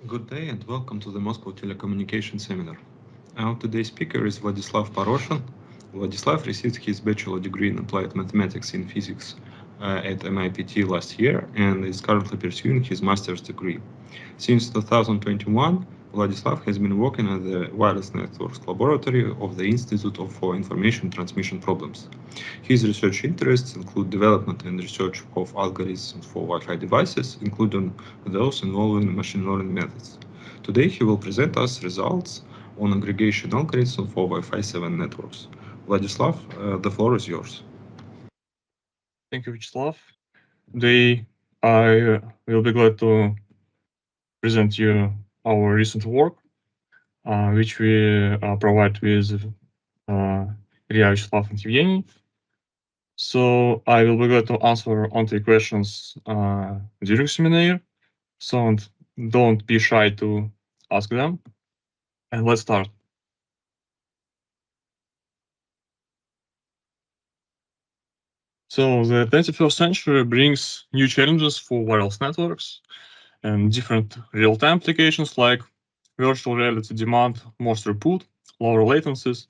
Good day and welcome to the Moscow Telecommunication Seminar. Our today's speaker is Vladislav Paroshin. Vladislav received his bachelor degree in applied mathematics in physics at MIPT last year and is currently pursuing his master's degree. Since 2021, Vladislav has been working at the Wireless Networks Laboratory of the Institute for Information Transmission Problems. His research interests include development and research of algorithms for Wi-Fi devices, including those involving machine learning methods. Today he will present us results on aggregation algorithm for Wi-Fi 7 networks. Vladislav, the floor is yours. Thank you, Vyacheslav. Today I will be glad to present you our recent work, which we provide with Ilya, Vyacheslav, and Evgeny. So I will be glad to answer on the questions during seminar. So don't be shy to ask them. And let's start. So the 21st century brings new challenges for wireless networks, and different real-time applications like virtual reality demand more throughput, lower latencies,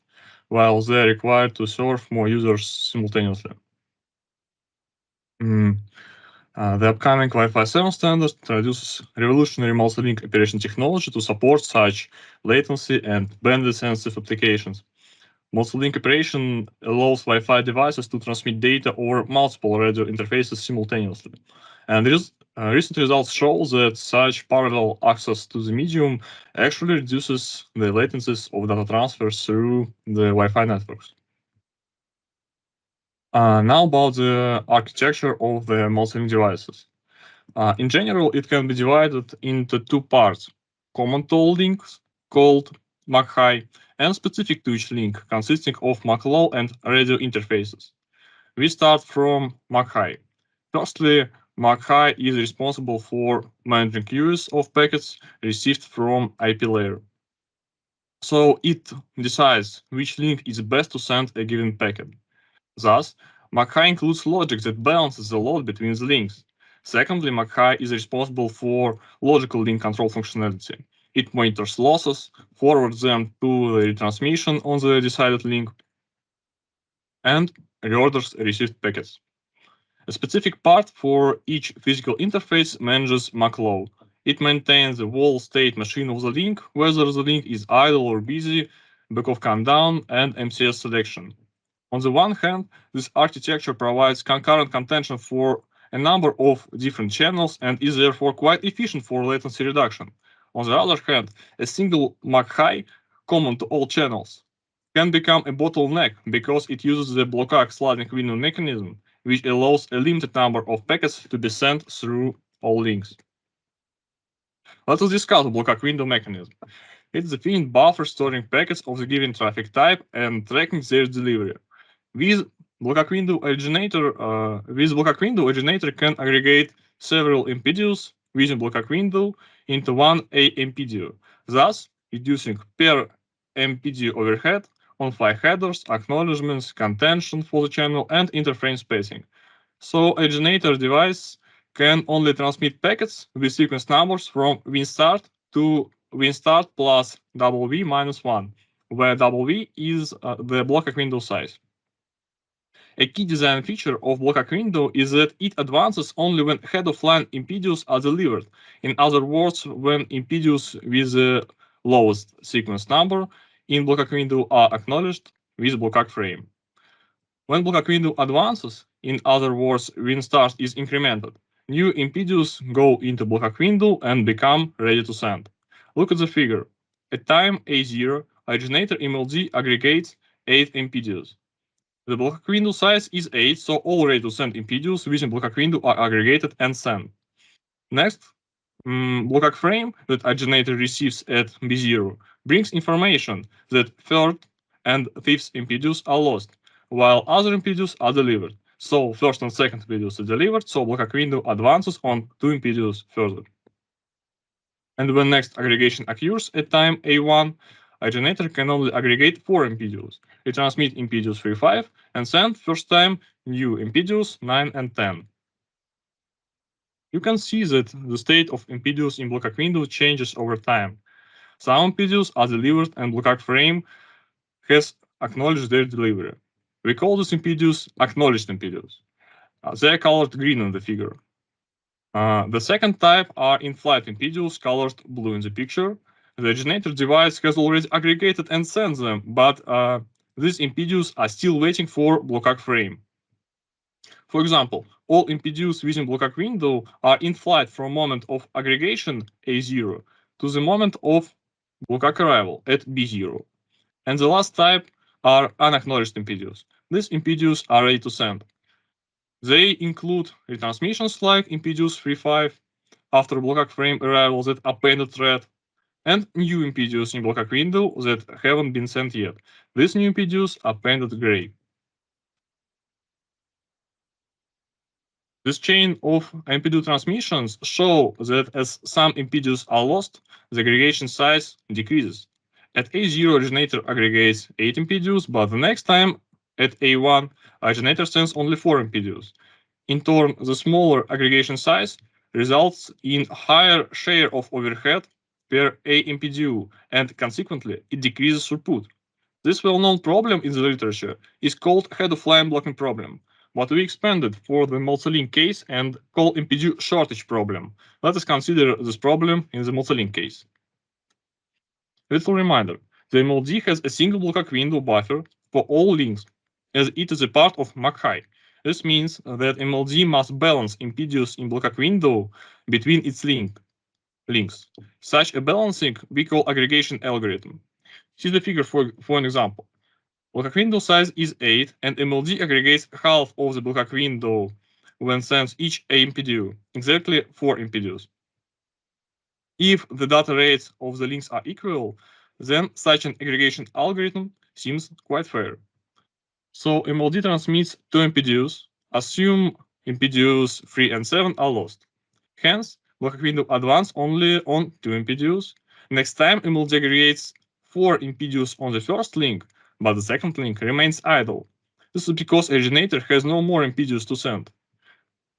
while they are required to serve more users simultaneously. The upcoming Wi-Fi 7 standard introduces revolutionary multi-link operation technology to support such latency and bandwidth-sensitive applications. Multi-link operation allows Wi-Fi devices to transmit data over multiple radio interfaces simultaneously. And recent results show that such parallel access to the medium actually reduces the latencies of data transfers through the Wi-Fi networks. Now about the architecture of the multi-link devices. In general, it can be divided into two parts: common to all links, called MAC-high, and specific to each link, consisting of MAC-low and radio interfaces. We start from MAC-high. Firstly, MAC-high is responsible for managing queues of packets received from IP layer. So it decides which link is best to send a given packet. Thus, MAC-high includes logic that balances the load between the links. Secondly, MAC-high is responsible for logical link control functionality. It monitors losses, forwards them to the retransmission on the decided link, and reorders received packets. A specific part for each physical interface manages MAC-low. It maintains the whole state machine of the link, whether the link is idle or busy, backoff countdown, and MCS selection. On the one hand, this architecture provides concurrent contention for a number of different channels and is therefore quite efficient for latency reduction. On the other hand, a single MAC-high, common to all channels, can become a bottleneck because it uses the block sliding window mechanism, which allows a limited number of packets to be sent through all links. Let us discuss the block window mechanism. It's the finite buffer storing packets of the given traffic type and tracking their delivery. With block window originator, can aggregate several MPDUs within block window into one AMPDU, thus reducing per MPDU overhead on file headers, acknowledgements, contention for the channel, and interframe spacing. So originator device can only transmit packets with sequence numbers from WinStart to WinStart plus WV minus 1, where WV is the block window size. A key design feature of block window is that it advances only when head-of-line MPDUs are delivered. In other words, when MPDUs with the lowest sequence number in block window are acknowledged with block frame. When block window advances, in other words, WinStart is incremented, new MPDUs go into block window and become ready to send. Look at the figure. At time A0, originator MLD aggregates 8 MPDUs. The block window size is 8, so all ready-to-send MPDUs within block window are aggregated and sent. Next, block frame that originator receives at B0 brings information that third and fifth MPDUs are lost, while other MPDUs are delivered. So first and second MPDUs are delivered, so block window advances on 2 MPDUs further. And when next aggregation occurs at time A1, originator can only aggregate 4 MPDUs, retransmit MPDUs 3, 5, and send first time new MPDUs 9 and 10. You can see that the state of MPDUs in block window changes over time. Some MPDUs are delivered and block frame has acknowledged their delivery. We call these MPDUs acknowledged MPDUs. They are colored green in the figure. The second type are in-flight MPDUs colored blue in the picture. The originator device has already aggregated and sent them, but these MPDUs are still waiting for block frame. For example, all MPDUs within block window are in flight from moment of aggregation A0 to the moment of block arrival at B0. And the last type are unacknowledged MPDUs. These MPDUs are ready to send. They include retransmissions like MPDUs 3.5 after block frame arrival that appended thread, and new MPDUs in block window that haven't been sent yet. These new MPDUs are painted gray. This chain of MPDU transmissions show that as some MPDUs are lost, the aggregation size decreases. At A0, originator aggregates 8 MPDUs, but the next time at A1, originator sends only 4 MPDUs. In turn, the smaller aggregation size results in higher share of overhead per A MPDU, and consequently, it decreases throughput. This well-known problem in the literature is called head-of-line blocking problem, but we expanded for the multi-link case and call MPDU shortage problem. Let us consider this problem in the multi-link case. Little reminder, the MLD has a single block window buffer for all links, as it is a part of MAC-high. This means that MLD must balance MPDUs in block window between its links. Such a balancing we call aggregation algorithm. See the figure for an example. Block window size is 8, and MLD aggregates half of the block window when sends each MPDU, exactly 4 MPDUs. If the data rates of the links are equal, then such an aggregation algorithm seems quite fair. So MLD transmits 2 MPDUs, assume MPDUs 3 and 7 are lost. Hence, block window advance only on 2 MPDUs. Next time, MLD aggregates 4 MPDUs on the first link, but the second link remains idle. This is because originator has no more MPDUs to send.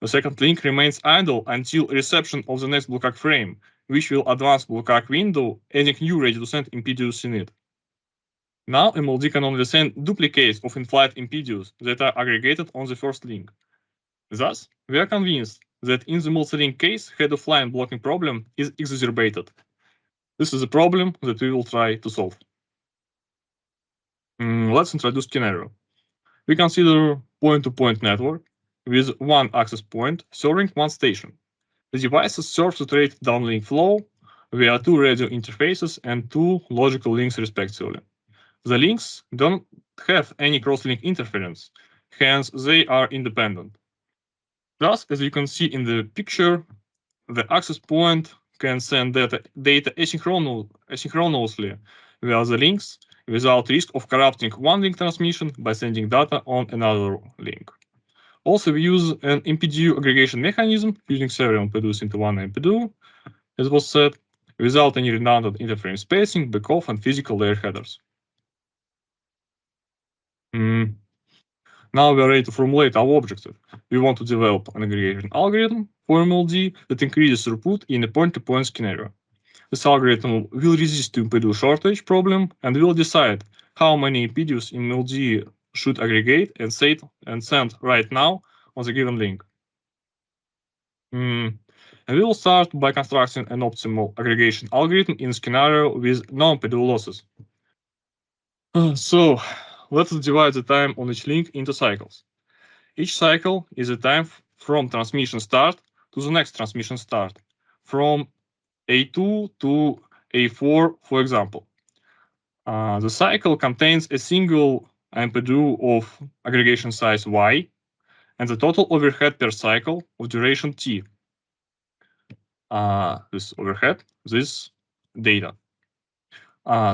The second link remains idle until reception of the next block frame, which will advance block window, adding new ready-to-send MPDUs in it. Now MLD can only send duplicates of in-flight MPDUs that are aggregated on the first link. Thus, we are convinced that in the multi-link case, head-of-line blocking problem is exacerbated. This is a problem that we will try to solve. Let's introduce scenario. We consider point-to-point network with one access point serving one station. The devices serve to trade downlink flow via 2 radio interfaces and 2 logical links respectively. The links don't have any cross-link interference, hence they are independent. Thus, as you can see in the picture, the access point can send data asynchronously via the links without risk of corrupting one link transmission by sending data on another link. Also, we use an MPDU aggregation mechanism using several MPDUs into one MPDU, as was said, without any redundant interframe spacing, backoff, and physical layer headers. Now we are ready to formulate our objective. We want to develop an aggregation algorithm for MLD that increases throughput in a point-to-point scenario. This algorithm will resist to MPDU shortage problem and will decide how many MPDUs in MLD should aggregate and send right now on the given link. And we will start by constructing an optimal aggregation algorithm in a scenario with no MPDU losses. So let's divide the time on each link into cycles. Each cycle is a time from transmission start to the next transmission start, from A2 to A4, for example. The cycle contains a single MPDU of aggregation size Y and the total overhead per cycle of duration T. This overhead, this data.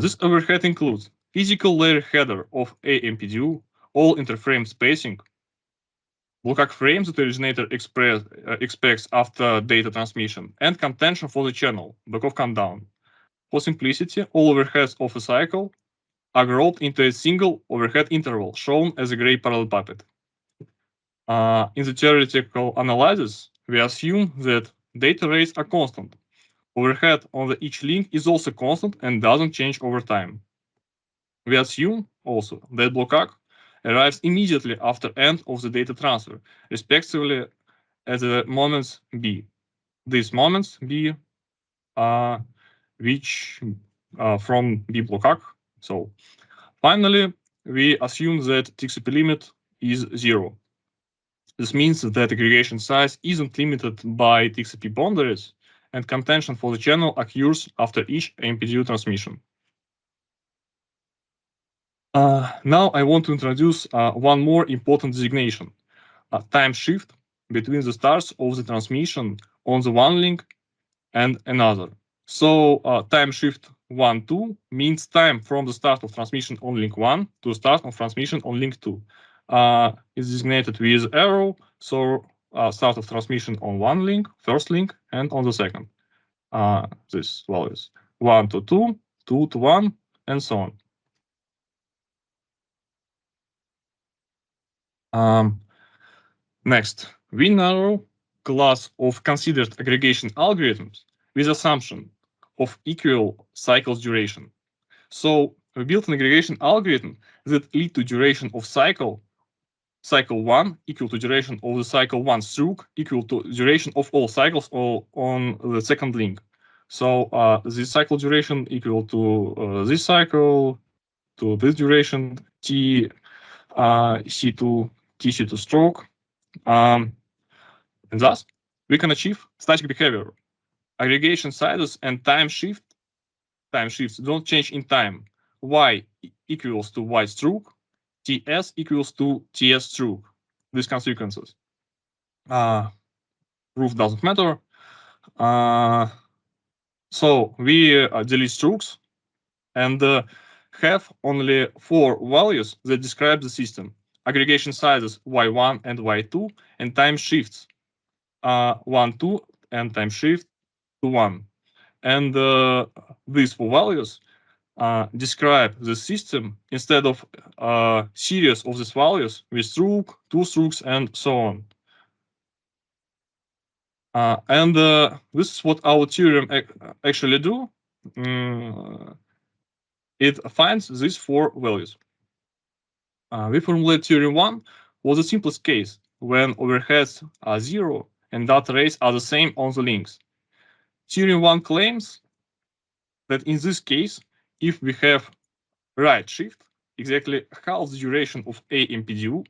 This overhead includes physical layer header of a MPDU, all interframe spacing, block frames that the originator expects after data transmission, and contention for the channel, backoff countdown. For simplicity, all overheads of a cycle are grouped into a single overhead interval, shown as a gray parallel puppet. In the theoretical analysis, we assume that data rates are constant. Overhead on each link is also constant and doesn't change over time. We assume also that block ACK arrives immediately after end of the data transfer, respectively at the moments B. These moments B which from B block ACK. So finally, we assume that TXP limit is 0. This means that aggregation size isn't limited by TXP boundaries, and contention for the channel occurs after each MPDU transmission. Now I want to introduce one more important designation, time shift between the starts of the transmission on the one link and another. So time shift 1, 2 means time from the start of transmission on link 1 to start of transmission on link 2. It's designated with arrow, so start of transmission on one link, first link, and on the second. This values 1 to 2, 2 to 1, and so on. Next, we narrow class of considered aggregation algorithms with assumption of equal cycles duration. So we built an aggregation algorithm that lead to duration of cycle 1 equal to duration of the cycle 1 stroke equal to duration of all cycles on the second link. So this cycle duration equal to this cycle, to this duration, T C2 TC2 stroke. And thus, we can achieve static behavior. Aggregation sizes and time shifts don't change in time. Y equals to Y stroke, TS equals to TS stroke. These consequences. Proof doesn't matter. So we delete strokes and have only 4 values that describe the system. Aggregation sizes Y1 and Y2, and time shifts 1, 2, and time shift to 1. And these 4 values describe the system instead of a series of these values with stroke, 2 strokes, and so on. And this is what our theorem actually do. It finds these 4 values. We formulate theorem 1 was the simplest case when overheads are 0 and data rates are the same on the links. Theorem 1 claims that in this case, if we have right shift, exactly half the duration of a MPDU,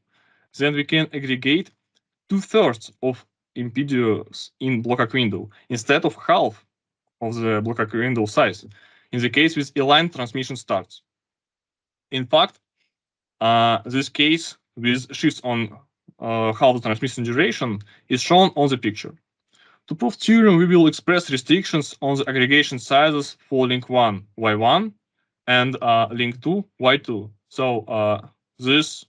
then we can aggregate 2/3 of MPDUs in block ACK window instead of half of the block ACK window size, in the case with aligned transmission starts. In fact, this case with shifts on half the transmission duration is shown on the picture. To prove theorem, we will express restrictions on the aggregation sizes for link 1, Y1, and link 2, Y2. So this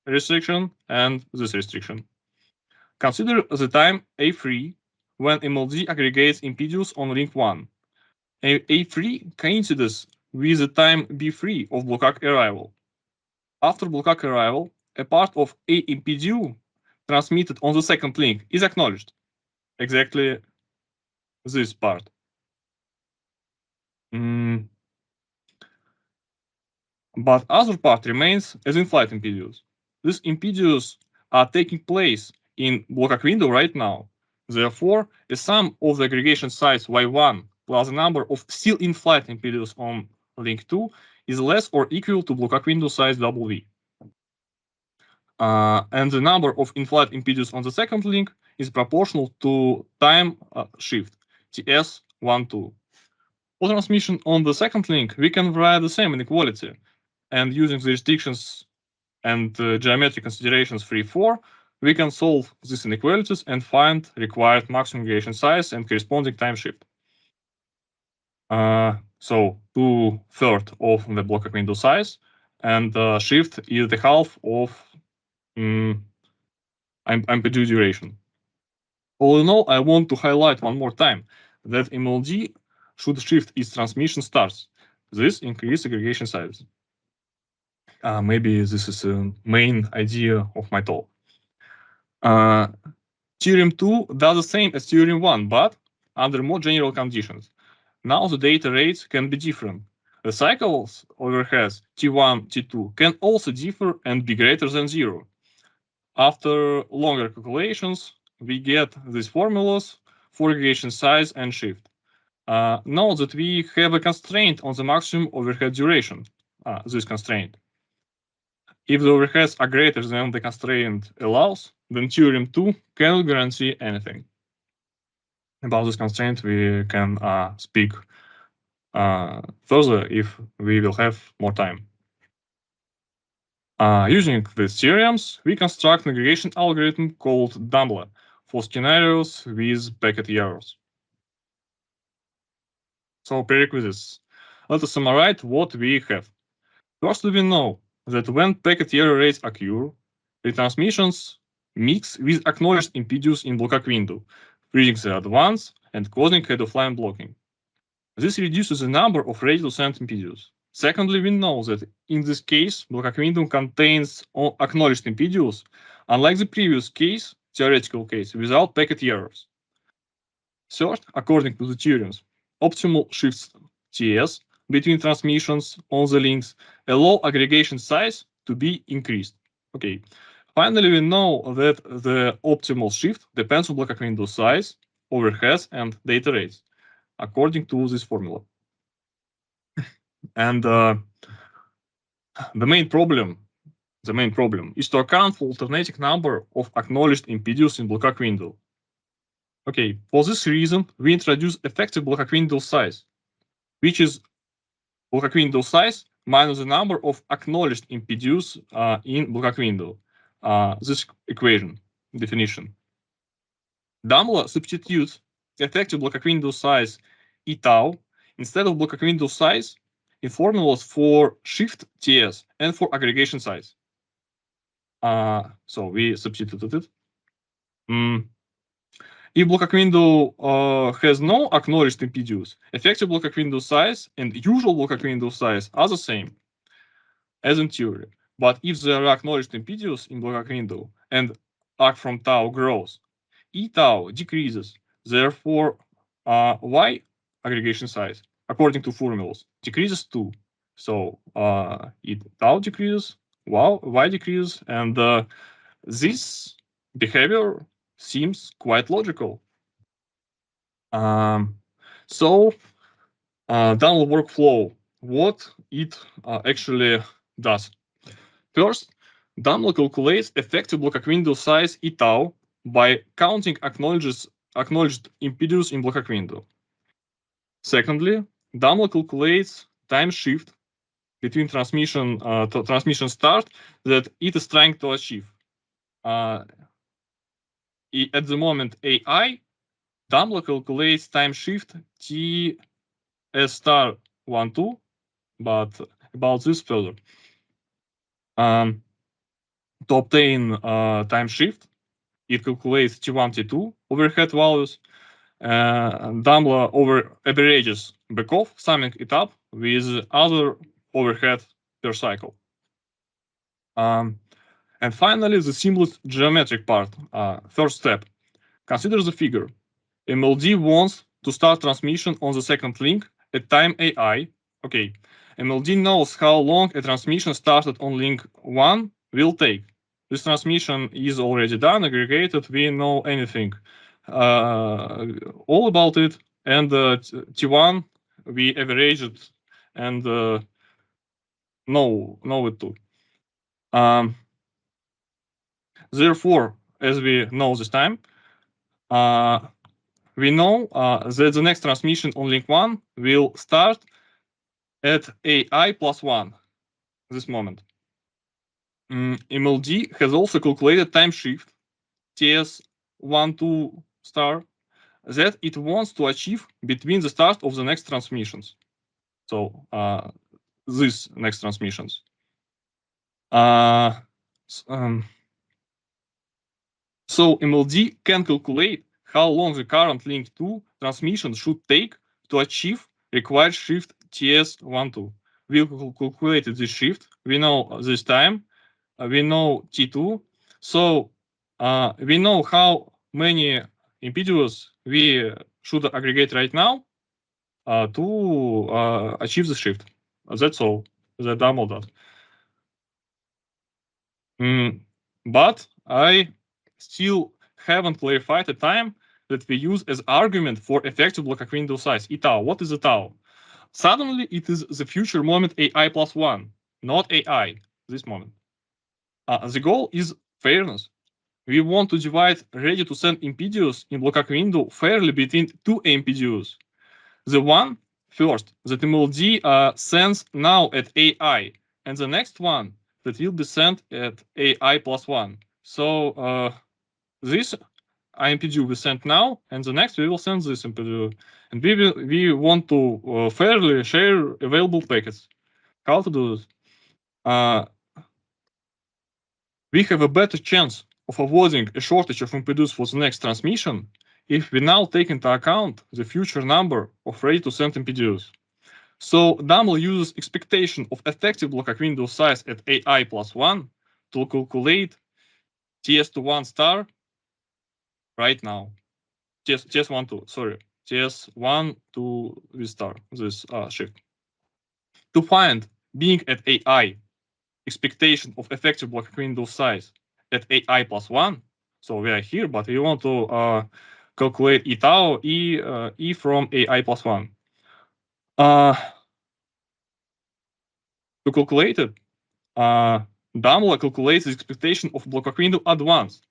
restriction and this restriction. Consider the time A3 when MLD aggregates MPDUs on link 1. A3 coincides with the time B3 of block ACK arrival. After block ACK arrival, a part of a MPDU transmitted on the second link is acknowledged. Exactly this part. But other part remains as in-flight MPDUs. These MPDUs are taking place in block ACK window right now. Therefore, the sum of the aggregation size Y1 plus the number of still in-flight MPDUs on link 2 is less or equal to block ACK window size W. And the number of in-flight MPDUs on the second link is proportional to time shift, TS12. For transmission on the second link, we can write the same inequality, and using the restrictions and geometric considerations 3, 4, we can solve these inequalities and find required maximum aggregation size and corresponding time shift. So 2/3 of the block ACK window size, and shift is the half of MPDU duration. All in all, I want to highlight one more time that MLD should shift its transmission starts. This increases aggregation size. Maybe this is the main idea of my talk. Theorem 2 does the same as Theorem 1, but under more general conditions. Now the data rates can be different. The cycles overheads T1, T2 can also differ and be greater than 0. After longer calculations, we get these formulas for aggregation size and shift. Note that we have a constraint on the maximum overhead duration, this constraint. If the overheads are greater than the constraint allows, then Theorem 2 cannot guarantee anything. About this constraint, we can speak further if we will have more time. Using these theorems, we construct an aggregation algorithm called Dumbler for scenarios with packet errors. So prerequisites. Let us summarize what we have. First, we know that when packet error rates occur, retransmissions mix with acknowledged impedance in block window, freezing the advance and causing head-of-line blocking. This reduces the number of ready-to-send impedance. Secondly, we know that in this case, block window contains acknowledged impedance, unlike the previous case, theoretical case, without packet errors. Third, according to the theorems, optimal shifts TS between transmissions on the links allow aggregation size to be increased. Okay. Finally, we know that the optimal shift depends on block window size, overheads, and data rates, according to this formula. And the main problem is to account for alternating number of acknowledged impedance in block window. Okay, for this reason, we introduce effective block window size, which is block window size minus the number of acknowledged impedance in block window. This equation definition. Dumbler substitutes effective block window size E tau instead of block window size in formulas for shift TS and for aggregation size. So we substituted it. If block window has no acknowledged impedance, effective block window size and usual block window size are the same as in theory. But if there are acknowledged impedance in block window and arc from tau grows, E tau decreases. Therefore, Y aggregation size, according to formulas, decreases too. So E tau decreases, Y decreases, and this behavior seems quite logical. So Dumbler workflow, what it actually does. First, Dumbler calculates effective block window size E tau by counting acknowledged impedance in block window. Secondly, Dumbler calculates time shift between transmission start that it is trying to achieve. At the moment AI, Dumbler calculates time shift T S star 1, 2, but about this further. To obtain time shift, it calculates T1, T2 overhead values. Dumbler averages backoff, summing it up with other overhead per cycle. And finally, the seamless geometric part. First step, consider the figure. MLD wants to start transmission on the second link at time AI. Okay, MLD knows how long a transmission started on link 1 will take. This transmission is already done, aggregated, we know anything all about it, and T1 we averaged and know it too. Therefore, as we know this time, we know that the next transmission on link 1 will start at AI plus 1, this moment. MLD has also calculated time shift, TS 1, 2 star, that it wants to achieve between the start of the next transmissions. So these next transmissions. So MLD can calculate how long the current link 2 transmission should take to achieve required shift TS12. We calculated this shift. We know this time. We know T2. So we know how many impediments we should aggregate right now to achieve the shift. That's all that DAML does. But I still haven't clarified the time that we use as argument for effective block window size, tau. What is a tau? Suddenly, it is the future moment AI plus 1, not AI, this moment. The goal is fairness. We want to divide ready-to-send impediments in block window fairly between two impediments. The one first that MLD sends now at AI, and the next one that will be sent at AI plus 1. So this impediment we send now, and the next we will send this impediment. And we want to fairly share available packets. How to do this? We have a better chance of avoiding a shortage of impedance for the next transmission if we now take into account the future number of ready-to-send impedance. So DAML uses expectation of effective block window size at AI plus 1 to calculate TS to 1 star right now. TS1 to, sorry, TS1 to this star, this shift. To find being at AI expectation of effective block window size at AI plus 1, so we are here, but we want to calculate E tau, E from AI plus 1. To calculate it, DAML calculates the expectation of block window advance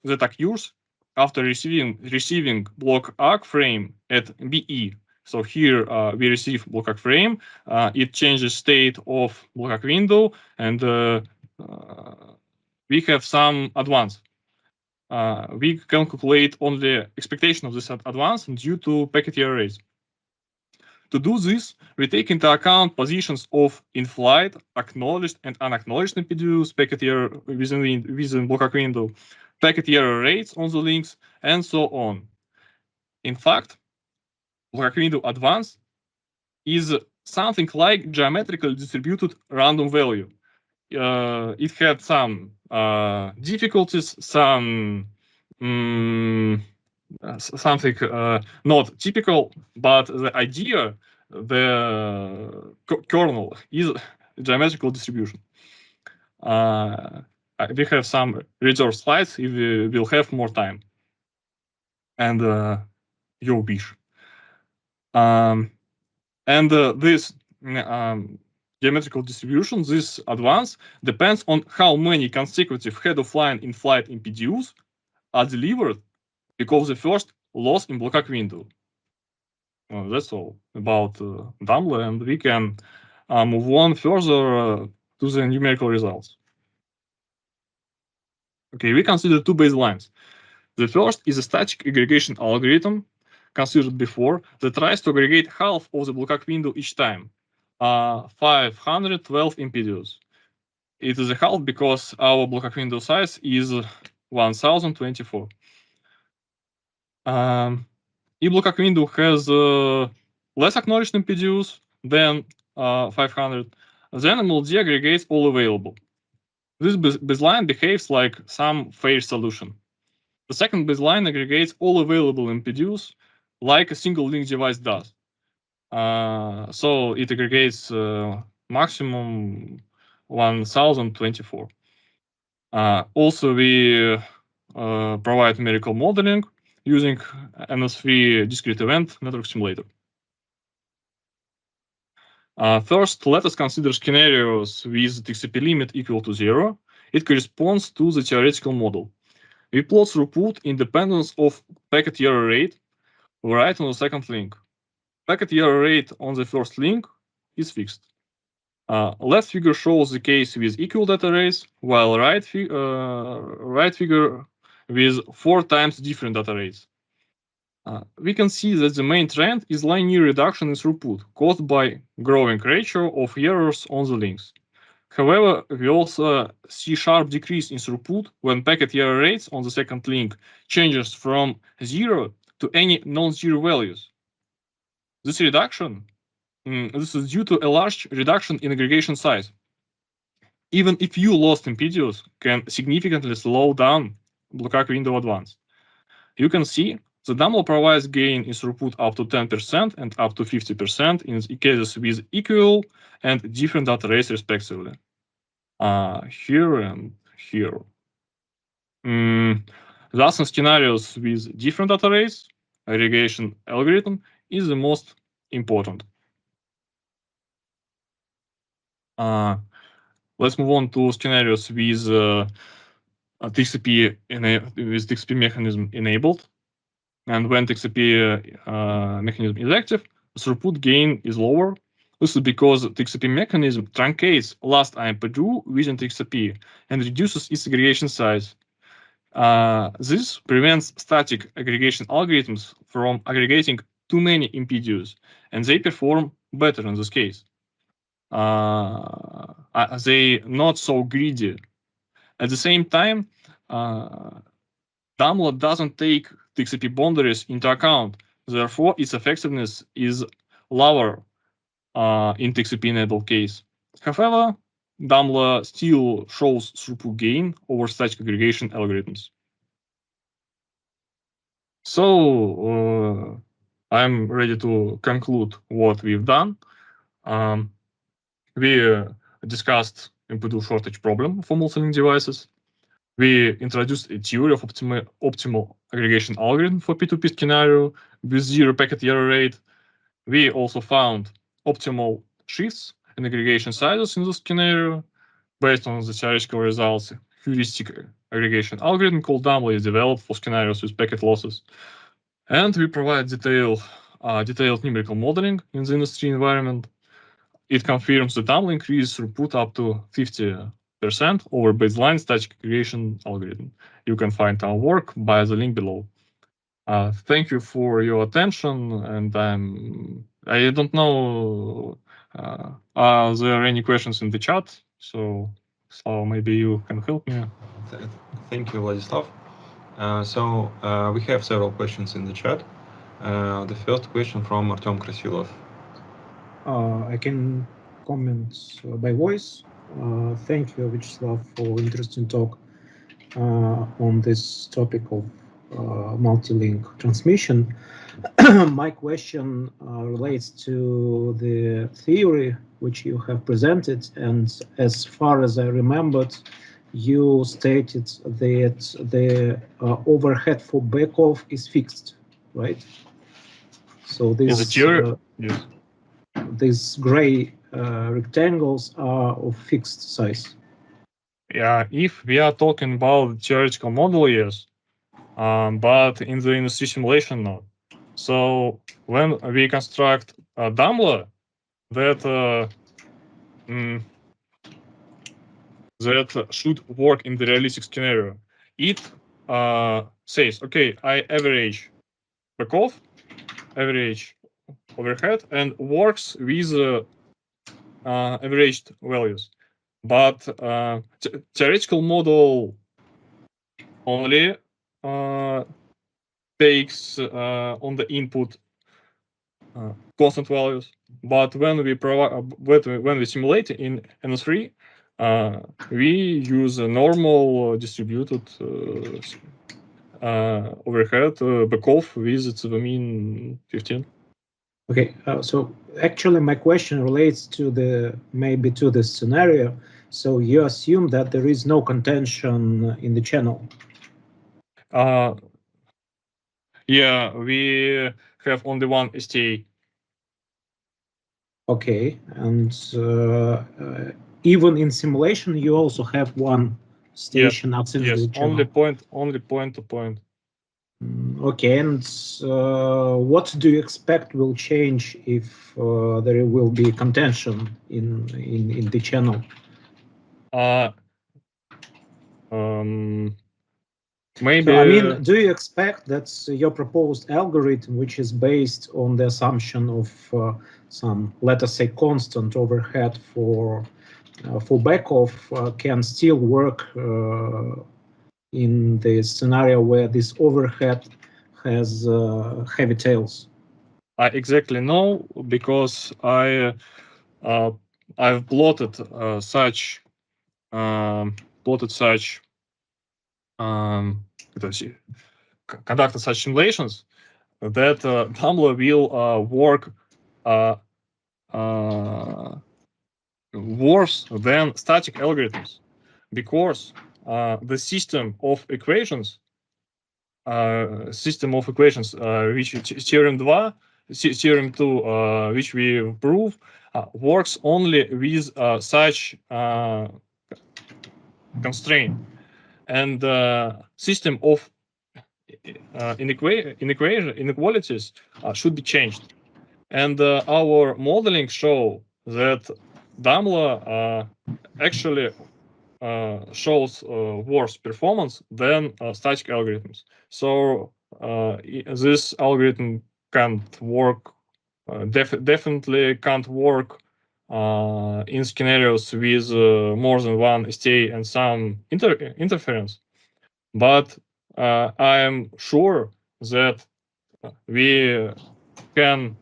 that occurs after receiving block arc frame at BE. So here we receive block arc frame, it changes state of block window, and we have some advance. We can calculate only expectation of this advance due to packet error rates. To do this, we take into account positions of in-flight, acknowledged, and unacknowledged impedance, packet error within block window, packet error rates on the links, and so on. In fact, block window advance is something like geometrically distributed random value. It had some difficulties, some something not typical, but the idea, the kernel is geometrical distribution. We have some reserved slides if we will have more time. And your wish. This geometrical distribution, this advance, depends on how many consecutive head-of-line in-flight impedance are delivered because the first loss in block window. That's all about DAML, and we can move on further to the numerical results. Okay, we consider two baselines. The first is a static aggregation algorithm considered before that tries to aggregate half of the block window each time, 512 impedance. It is a half because our block window size is 1024. If block window has less acknowledged impedance than 500, then MLD aggregates all available. This baseline behaves like some fair solution. The second baseline aggregates all available impedance like a single link device does. So it aggregates maximum 1024. Also, we provide numerical modeling using NS3 discrete event network simulator. First, let us consider scenarios with TCP limit equal to 0. It corresponds to the theoretical model. We plot throughput independence of packet error rate right on the second link. Packet error rate on the first link is fixed. Left figure shows the case with equal data rates, while right figure with 4 times different data rates. We can see that the main trend is linear reduction in throughput caused by growing ratio of errors on the links. However, we also see sharp decrease in throughput when packet error rates on the second link changes from 0 to any non-zero values. This reduction, this is due to a large reduction in aggregation size. Even if few lost impedance can significantly slow down block window advance. you can see the DAMLA provides gain in throughput up to 10% and up to 50% in cases with equal and different data rates respectively. Here and here. Thus, in scenarios with different data rates, aggregation algorithm is the most important. Let's move on to scenarios with TCP mechanism enabled. And when TCP mechanism is active, throughput gain is lower. This is because the TCP mechanism truncates last IMP2 within TCP and reduces its aggregation size. This prevents static aggregation algorithms from aggregating too many MPDs, and they perform better in this case. They not so greedy. At the same time, DAMLA doesn't take TCP boundaries into account. Therefore, its effectiveness is lower in TCP-enabled case. However, DAMLA still shows throughput gain over static aggregation algorithms. So I'm ready to conclude what we've done. We discussed MPD shortage problem for multi-link devices. We introduced a theory of optimal aggregation algorithm for P2P scenario with zero packet error rate. We also found optimal shifts and aggregation sizes in this scenario. Based on the theoretical results, heuristic aggregation algorithm called DAMLA is developed for scenarios with packet losses. And we provide detailed numerical modeling in the industry environment. It confirms that DAMLA increases throughput up to 50% over baseline static aggregation algorithm. You can find our work by the link below. Thank you for your attention, and I don't know, are there any questions in the chat? So maybe you can help me. Thank you, Vladislav. We have several questions in the chat. The first question from Artem Krasilov. I can comment by voice. Thank you, Vyacheslav, for interesting talk on this topic of multi-link transmission. My question relates to the theory which you have presented, and as far as I remembered, you stated that the overhead for backoff is fixed, right? So this yes. These gray rectangles are of fixed size. Yeah, if we are talking about theoretical model, yes, but in the industry simulation, no. So when we construct a DAMLA, that should work in the realistic scenario. It says, okay, I average backoff, average overhead, and works with averaged values. But theoretical model only takes on the input constant values. But when we simulate in NS3, we use a normal distributed overhead backoff with its mean 15. Okay, so actually my question relates to the scenario. So you assume that there is no contention in the channel. Yeah, we have only one STA. Okay, and even in simulation, you also have one station outside the channel. Only point to point. Okay, and what do you expect will change if there will be contention in the channel? Maybe. So, I mean, do you expect that your proposed algorithm, which is based on the assumption of some, let us say, constant overhead for backoff, can still work in the scenario where this overhead has heavy tails? I exactly know, because I've plotted such conducted such simulations, that Daimler will work worse than static algorithms, because the system of equations, which theorem 2, which we prove, works only with such constraint, and system of inequalities should be changed. And our modeling show that Daimler actually shows worse performance than static algorithms. So this algorithm can't work, definitely can't work in scenarios with more than one STA and some interference. But I am sure that we can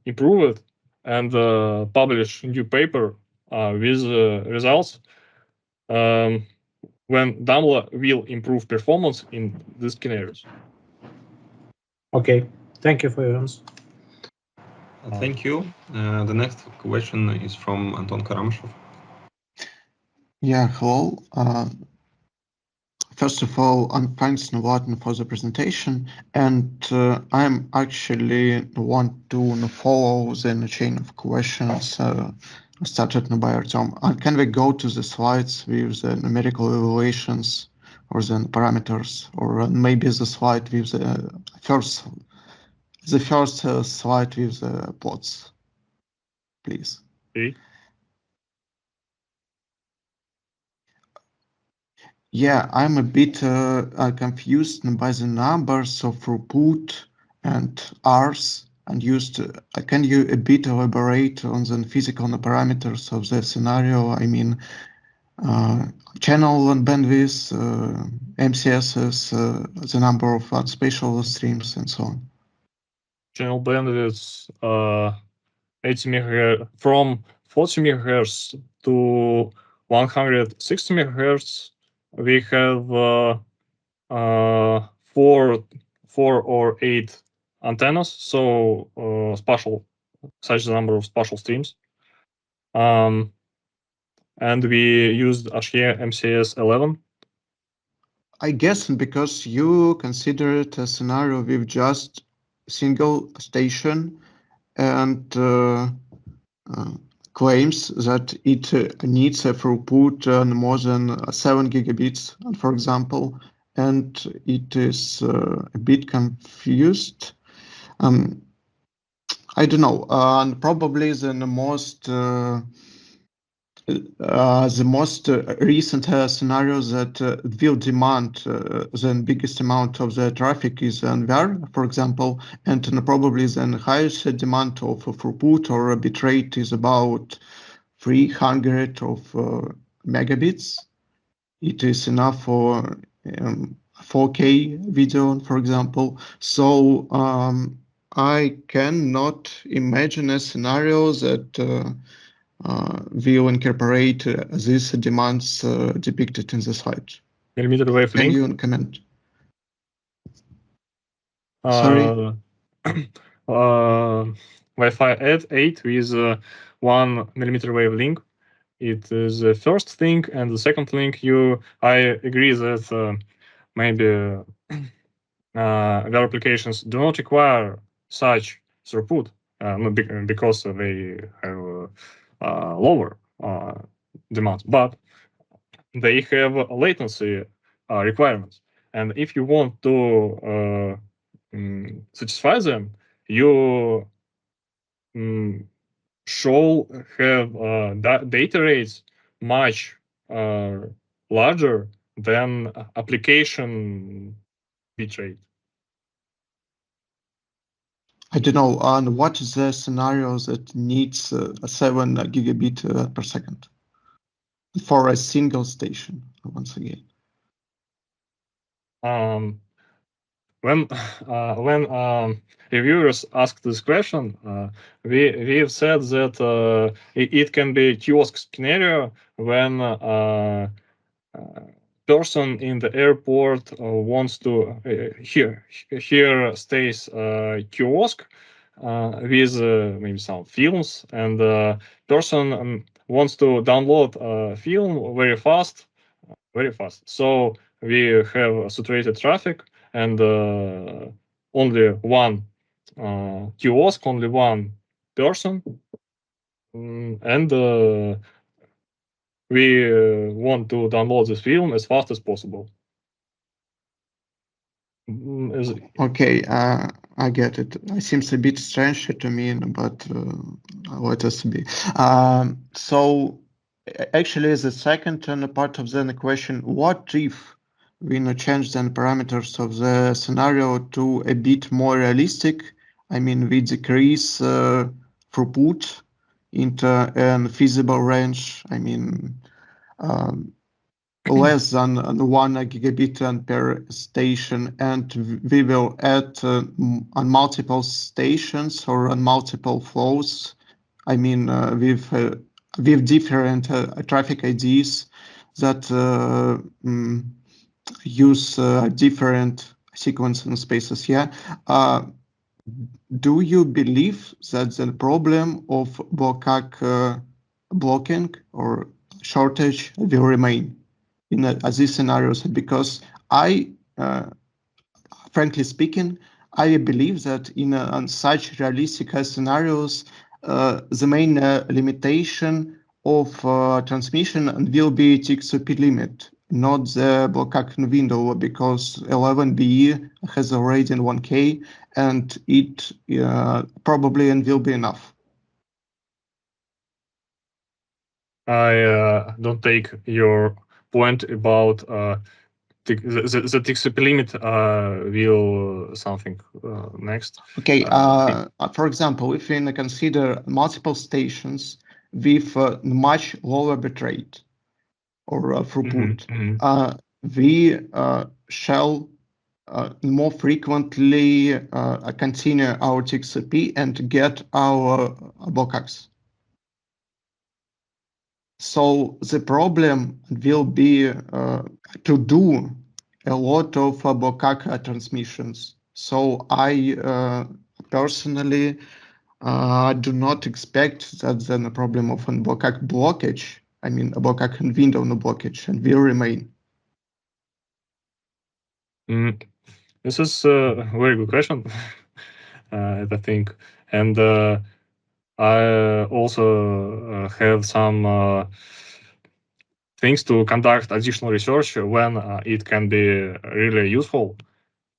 improve it and publish a new paper with results when Daimler will improve performance in these scenarios. Okay, thank you for your answer. Thank you. The next question is from Anton Karamshov. Yeah, hello. First of all, I'm thanks Vlad for the presentation, and I'm actually want to follow the chain of questions started by Artem. Can we go to the slides with the numerical evaluations or the parameters, or maybe the slide with the first slide with the plots, please? Okay. Yeah, I'm a bit confused by the numbers of throughput and R's and used. Can you a bit elaborate on the physical parameters of the scenario? I mean, channel and bandwidth, MCSs, the number of spatial streams, and so on. Channel bandwidth 80 MHz from 40 MHz to 160 MHz. We have 4 or 8 antennas, so such number of spatial streams. And we used HE MCS 11. I guess because you consider it a scenario with just single station and claims that it needs a throughput more than 7 gigabits, for example, and it is a bit confused. I don't know, and probably the most recent scenarios that will demand the biggest amount of the traffic is NVR, for example, and probably the highest demand of throughput or bitrate is about 300 of megabits. It is enough for 4K video, for example. So I cannot imagine a scenario that will incorporate these demands depicted in the slide. Millimeter wave Can link. you comment? Sorry? Wi-Fi 8 with 1 millimeter wave link. It is the first thing, and the second thing, I agree that maybe their applications do not require such throughput because they have lower demands, but they have latency requirements. And if you want to satisfy them, you should have data rates much larger than application bitrate. I don't know. And what is the scenario that needs a 7 gigabit per second for a single station? Once again, when reviewers ask this question, we've said that it can be kiosk scenario when person in the airport wants to here stays kiosk with maybe some films, and person wants to download a film very fast. So we have saturated traffic, and only one kiosk, only one person, and we want to download this film as fast as possible. Okay, I get it. It seems a bit strange to me, but let us be. So actually, the second part of the question, what if we change the parameters of the scenario to a bit more realistic? I mean, we decrease throughput into a feasible range. I mean, less than 1 gigabit per station, and we will add on multiple stations or on multiple flows. I mean, with different traffic IDs that use different sequencing spaces. Yeah. Do you believe that the problem of blocking or shortage will remain in these scenarios? Because frankly speaking, I believe that in such realistic scenarios, the main limitation of transmission will be TXP limit, not the blocking window, because 11BE has already in 1K, and it probably will be enough. I don't take your point about the TXP limit will something next. Okay, for example, if we consider multiple stations with much lower bitrate or throughput, we shall more frequently continue our TXP and get our blocks. So the problem will be to do a lot of block transmissions. So I personally do not expect that the problem of a blockage, I mean a block window blockage, and will remain. This is a very good question, I think, and I also have some things to conduct additional research when it can be really useful.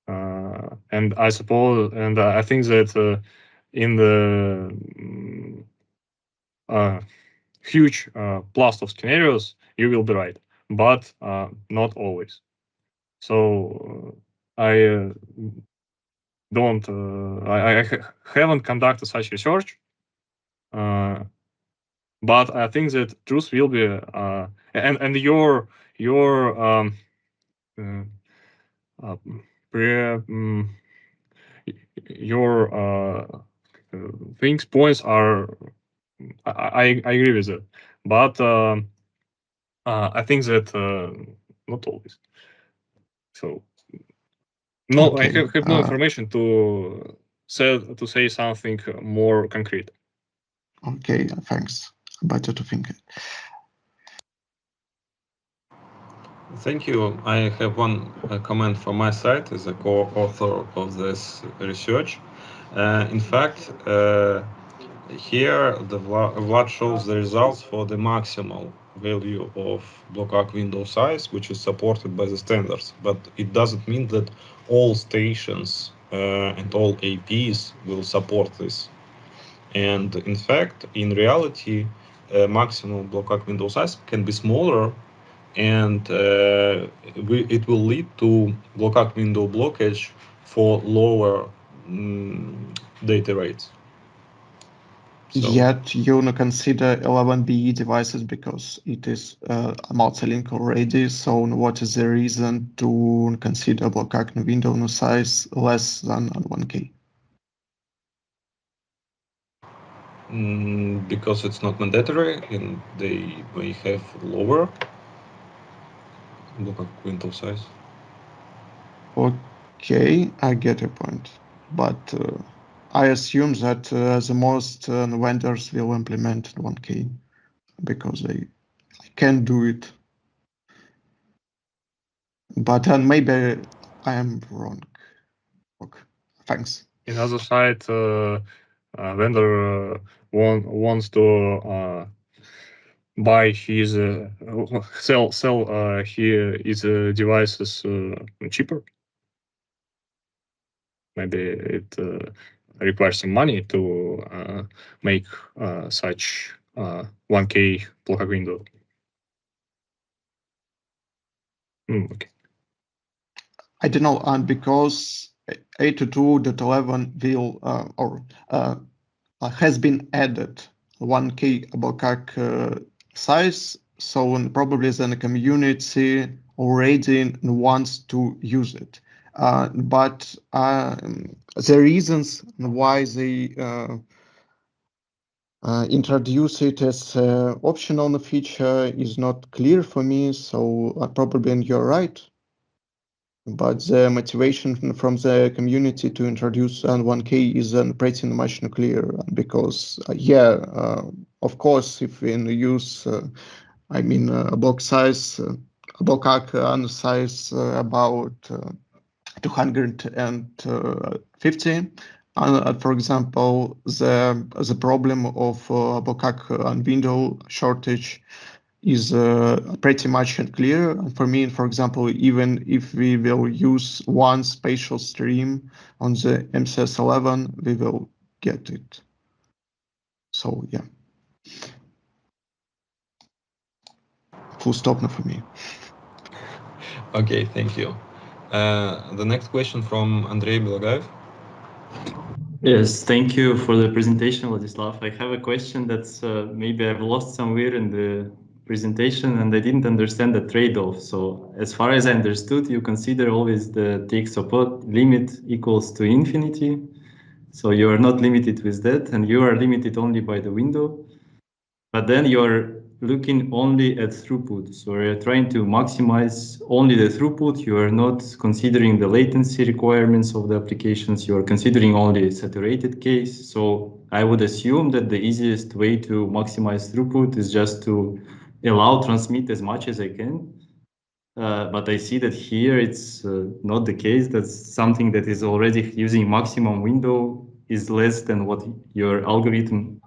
And I suppose, and I think that in the huge blast of scenarios, you will be right, but not always. So I don't, I haven't conducted such research, but I think that truth will be, and your things points are, I agree with it, but I think that not always. So no, okay. I have no information to say something more concrete. Okay, thanks. Better to think it. Thank you. I have one comment from my side as a co-author of this research. In fact, here Vlad shows the results for the maximal value of block window size, which is supported by the standards. But it doesn't mean that all stations and all APs will support this. And in fact, in reality, maximum block window size can be smaller, and it will lead to block window blockage for lower data rates. So, yet you consider 11BE devices because it is multi-link already. So what is the reason to consider block window size less than 1K? Because it's not mandatory and they may have lower. block window size. Okay, I get your point, but I assume that the most vendors will implement 1K because they can do it. But then maybe I am wrong. Okay, thanks. In other side, vendor wants to buy his sell his devices cheaper. Maybe it requires some money to make such 1K block window. Okay. I don't know, and because 822.11 will has been added 1K block size, so probably then the community already wants to use it. But the reasons why they introduce it as optional feature is not clear for me, so probably you're right. But the motivation from the community to introduce N1K is pretty much clear because, of course, if we use, a block size, block arc size about 250. For example, the problem of block arc and window shortage is pretty much unclear. For me, for example, even if we will use one spatial stream on the MCS11, we will get it. So yeah. Full stop now for me. Okay, thank you. The next question from Andrei Belagaev. Yes, thank you for the presentation, Vladislav. I have a question that's maybe I've lost somewhere in the presentation and I didn't understand the trade-off. So as far as I understood, you consider always the take support limit equals to infinity. So you are not limited with that and you are limited only by the window. But then you're looking only at throughput. So you're trying to maximize only the throughput. You are not considering the latency requirements of the applications. You are considering only saturated case. So I would assume that the easiest way to maximize throughput is just to allow transmit as much as I can. But I see that here it's not the case. That's something that is already using maximum window is less than what your algorithm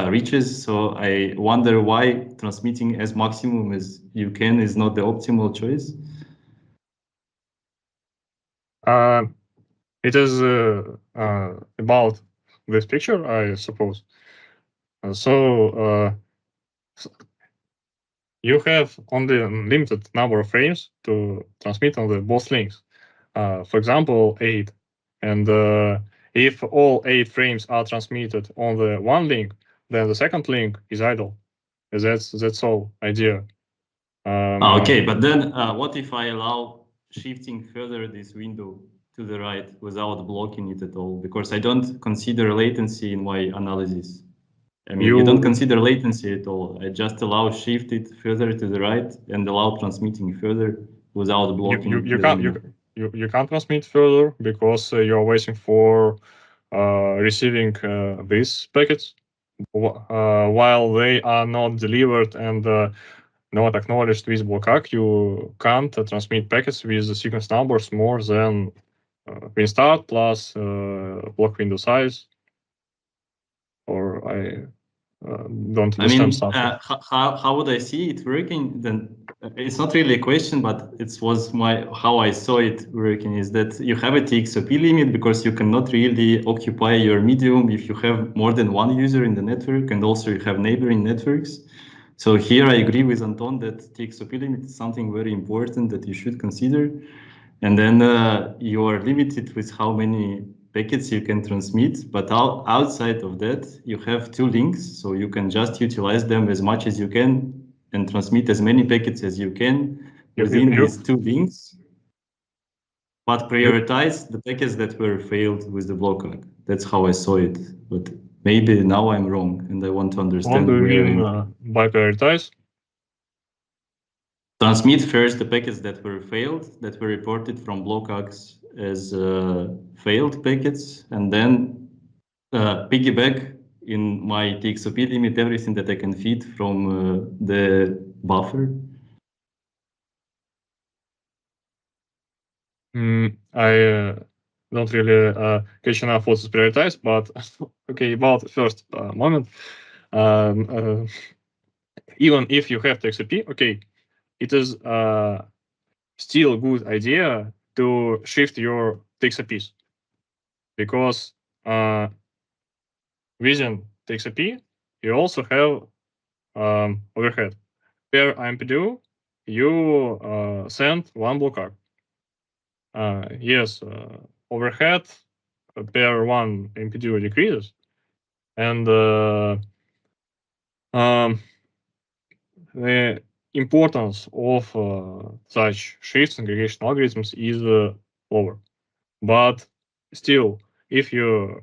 reaches. So I wonder why transmitting as maximum as you can is not the optimal choice. It is about this picture, I suppose. So you have only a limited number of frames to transmit on the both links. For example, 8. And if all 8 frames are transmitted on the one link, then the second link is idle. That's all idea. Okay, but then what if I allow shifting further this window to the right without blocking it at all? Because I don't consider latency in my analysis. I mean, you don't consider latency at all. I just allow shift it further to the right and allow transmitting further without blocking. You can't transmit further because you are waiting for receiving these packets while they are not delivered and not acknowledged with block arc. You can't transmit packets with the sequence numbers more than win start plus block window size. Or I don't understand something. How would I see it working? Then it's not really a question, but it was how I saw it working is that you have a TXOP limit because you cannot really occupy your medium if you have more than one user in the network, and also you have neighboring networks. So here I agree with Anton that TXOP limit is something very important that you should consider. And then you are limited with how many packets you can transmit, but outside of that, you have 2 links, so you can just utilize them as much as you can and transmit as many packets as you can within these 2 links, but prioritize the packets that were failed with the block arc. That's how I saw it, but maybe now I'm wrong, and I want to understand where by prioritize. transmit first the packets that were failed, that were reported from blockags as failed packets, and then piggyback in my TXOP limit everything that I can feed from the buffer. I don't really catch enough what is prioritized, but okay, about the first moment. Even if you have TXOP, okay, it is still a good idea to shift your TXOPs, because within TXOP you also have overhead. Per IMPDU, you send one block. Yes, overhead per one MPDU decreases, and the importance of such shifts in aggregation algorithms is lower. But still, if you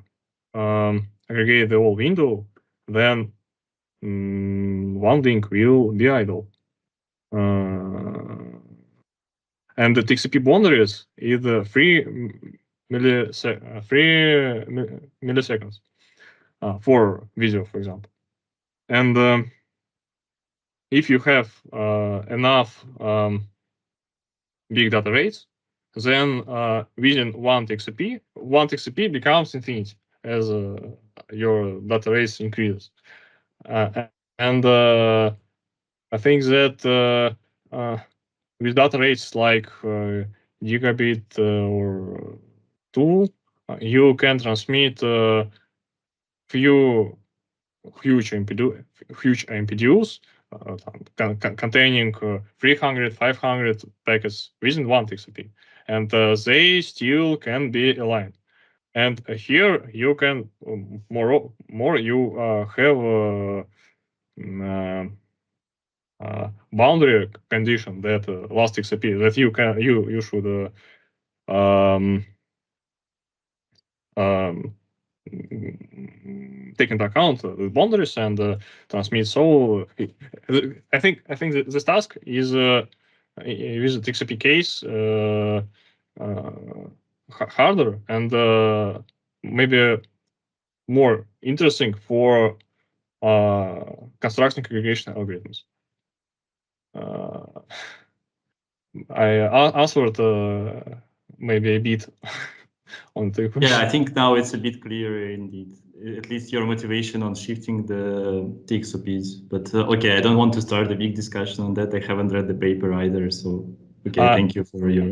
aggregate the whole window, then one link will be idle. And the TXP boundaries is 3 milliseconds for video, for example. And if you have enough big data rates, then within one TXP becomes infinity as your data rates increases. And I think that with data rates like gigabit or 2, you can transmit few huge MPDUs containing 300, 500 packets within one TXP, and they still can be aligned. And here you can more you have boundary condition that last TXP that you should take into account the boundaries and transmit. So I think this task is with the TXP case harder and maybe more interesting for constructing aggregation algorithms. I answered maybe a bit on the question. Yeah, I think now it's a bit clearer indeed. At least your motivation on shifting the TXOPs. But okay, I don't want to start a big discussion on that. I haven't read the paper either. So okay, thank you for your.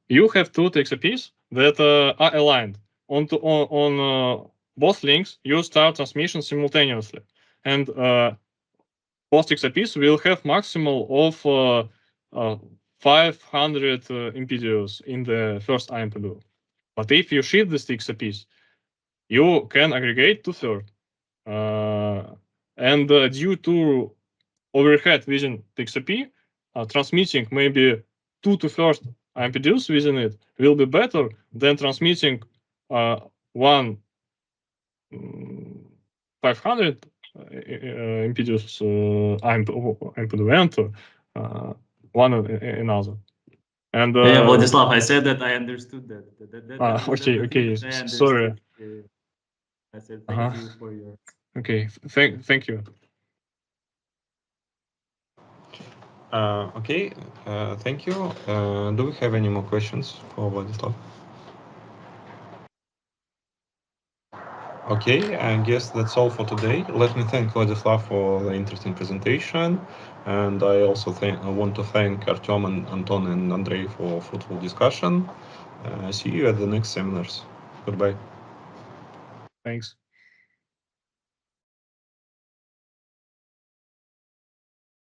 You have two TXOPs that are aligned on both links. You start transmission simultaneously, and both TXOPs will have maximal of 500 MPDUs in the first IMPDU. But if you shift these TXOPs, you can aggregate to third. And due to overhead within TXOP, transmitting maybe 2 to first IMPDUs within it will be better than transmitting one 500 MPDUs IMPDU and one another. And yeah, Vladislav, I said that I understood that. Okay. Sorry. I said thank you for your. Okay, thank you. Okay, thank you. Do we have any more questions for Vladislav? Okay, I guess that's all for today. Let me thank Vladislav for the interesting presentation. And I also want to thank Artyom and Anton and Andrei for fruitful discussion. See you at the next seminars. Goodbye. Thanks.